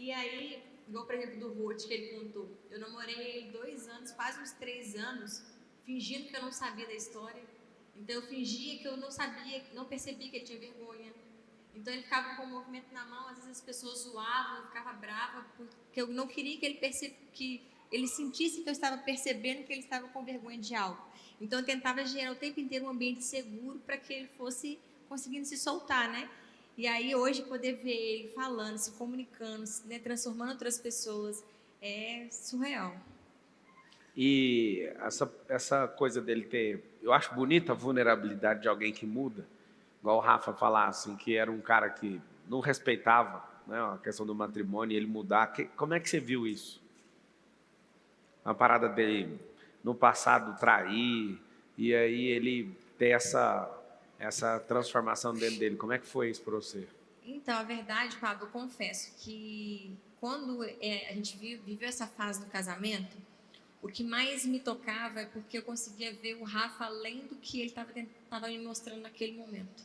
E aí, igual por exemplo do Ruth, que ele contou, eu namorei ele 2 anos, quase uns 3 anos, fingindo que eu não sabia da história. Então eu fingia que eu não sabia, não percebia que ele tinha vergonha. Então ele ficava com o movimento na mão, às vezes as pessoas zoavam, eu ficava brava, porque eu não queria que ele sentisse que eu estava percebendo que ele estava com vergonha de algo. Então eu tentava gerar o tempo inteiro um ambiente seguro para que ele fosse conseguindo se soltar, né? E aí hoje poder ver ele falando, se comunicando, né, transformando outras pessoas, é surreal. E essa coisa dele ter... Eu acho bonita a vulnerabilidade de alguém que muda. Igual o Rafa falar, assim, que era um cara que não respeitava, né, a questão do matrimônio e ele mudar. Como é que você viu isso? A parada dele, no passado, trair, e aí ele ter essa transformação dentro dele. Como é que foi isso para você? Então, a verdade, Pablo, eu confesso que quando a gente viveu essa fase do casamento, o que mais me tocava é porque eu conseguia ver o Rafa além do que ele estava me mostrando naquele momento.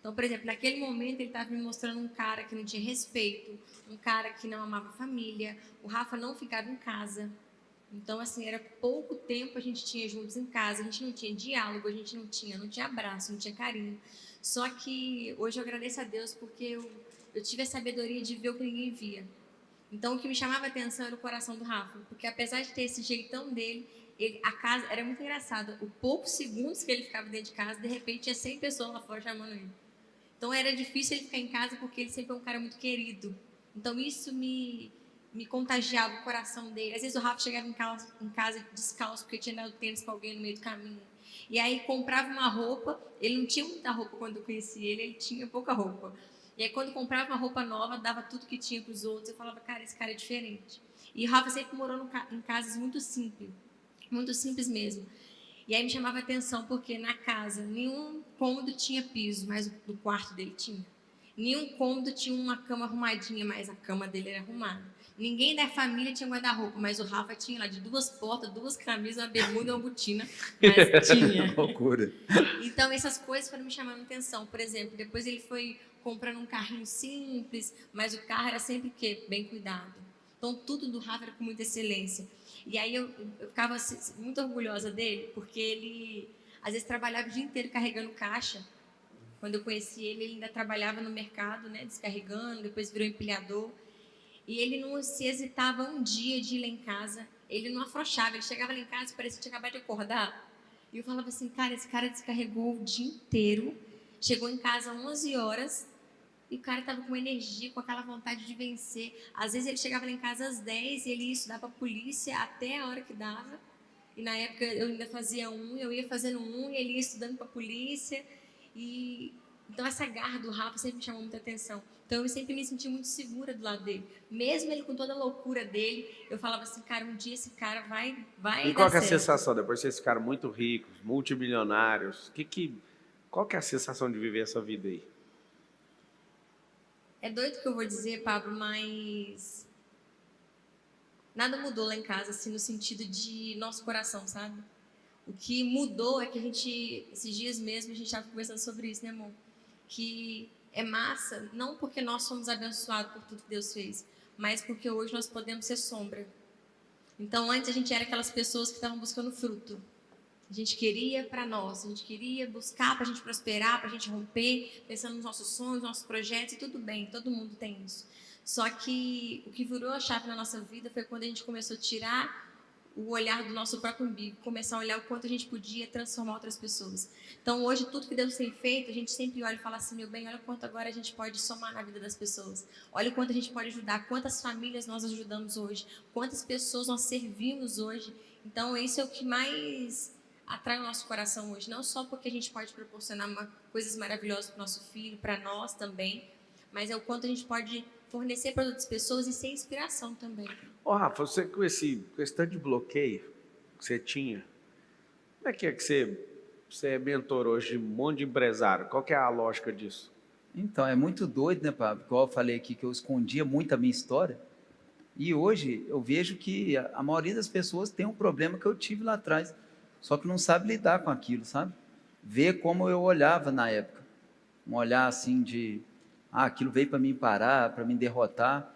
Então, por exemplo, naquele momento ele estava me mostrando um cara que não tinha respeito, um cara que não amava a família. O Rafa não ficava em casa. Então, assim, era pouco tempo a gente tinha juntos em casa, a gente não tinha diálogo, a gente não tinha abraço, não tinha carinho. Só que hoje eu agradeço a Deus porque eu tive a sabedoria de ver o que ninguém via. Então, o que me chamava a atenção era o coração do Rafa, porque apesar de ter esse jeitão dele, a casa era muito engraçada. O poucos segundos que ele ficava dentro de casa, de repente tinha 100 pessoas lá fora chamando ele. Então, era difícil ele ficar em casa porque ele sempre é um cara muito querido. Então, isso me contagiava o coração dele. Às vezes o Rafa chegava em casa descalço porque tinha dado tênis para alguém no meio do caminho. E aí comprava uma roupa, ele não tinha muita roupa quando eu conheci ele, ele tinha pouca roupa. E aí quando comprava uma roupa nova, dava tudo que tinha para os outros. Eu falava, cara, esse cara é diferente. E o Rafa sempre morou em casas muito simples mesmo. E aí me chamava a atenção porque na casa nenhum cômodo tinha piso, mas no quarto dele tinha. Nenhum cômodo tinha uma cama arrumadinha, mas a cama dele era arrumada. Ninguém da família tinha guarda-roupa, mas o Rafa tinha lá de 2 portas, 2 camisas, uma bermuda e uma botina, mas tinha. Loucura. Então essas coisas foram me chamando a atenção. Por exemplo, depois ele foi comprando um carrinho simples, mas o carro era sempre bem cuidado. Então tudo do Rafa era com muita excelência. E aí eu ficava muito orgulhosa dele, porque ele às vezes trabalhava o dia inteiro carregando caixa. Quando eu conheci ele, ele ainda trabalhava no mercado, né, descarregando, depois virou empilhador. E ele não se hesitava um dia de ir lá em casa. Ele não afrouxava, ele chegava lá em casa e parecia que tinha acabado de acordar. E eu falava assim, cara, esse cara descarregou o dia inteiro, chegou em casa às 11 horas, e o cara estava com energia, com aquela vontade de vencer. Às vezes ele chegava lá em casa às 10 e ele ia estudar para a polícia até a hora que dava. E na época eu ainda fazia eu ia fazendo e ele ia estudando para a polícia. E então essa garra do Rafa sempre me chamou muita atenção. Então eu sempre me senti muito segura do lado dele. Mesmo ele com toda a loucura dele, eu falava assim, cara, um dia esse cara vai E dar qual que é a certo. sensação, depois vocês ficaram muito ricos, multimilionários, qual que é a sensação de viver essa vida aí? É doido o que eu vou dizer, Pablo, mas nada mudou lá em casa, assim, no sentido de nosso coração, sabe? O que mudou é que esses dias mesmo, a gente estava conversando sobre isso, né, amor? Que é massa, não porque nós somos abençoados por tudo que Deus fez, mas porque hoje nós podemos ser sombra. Então, antes a gente era aquelas pessoas que estavam buscando fruto. A gente queria para nós, a gente queria buscar para a gente prosperar, para a gente romper, pensando nos nossos sonhos, nos nossos projetos, e tudo bem, todo mundo tem isso. Só que o que virou a chave na nossa vida foi quando a gente começou a tirar o olhar do nosso próprio umbigo, começar a olhar o quanto a gente podia transformar outras pessoas. Então, hoje, tudo que Deus tem feito, a gente sempre olha e fala assim, meu bem, olha o quanto agora a gente pode somar na vida das pessoas. Olha o quanto a gente pode ajudar, quantas famílias nós ajudamos hoje, quantas pessoas nós servimos hoje. Então, isso é o que mais atrai o nosso coração hoje, não só porque a gente pode proporcionar coisas maravilhosas para o nosso filho, para nós também, mas é o quanto a gente pode fornecer para outras pessoas e ser inspiração também. Ô, Rafa, você com esse tanto de bloqueio que você tinha, como é que você é mentor hoje de um monte de empresário? Qual que é a lógica disso? Então, é muito doido, né, Pablo? Igual eu falei aqui que eu escondia muito a minha história. E hoje eu vejo que a maioria das pessoas tem um problema que eu tive lá atrás, só que não sabe lidar com aquilo, sabe? Ver como eu olhava na época. Um olhar assim de, aquilo veio para me parar, para me derrotar.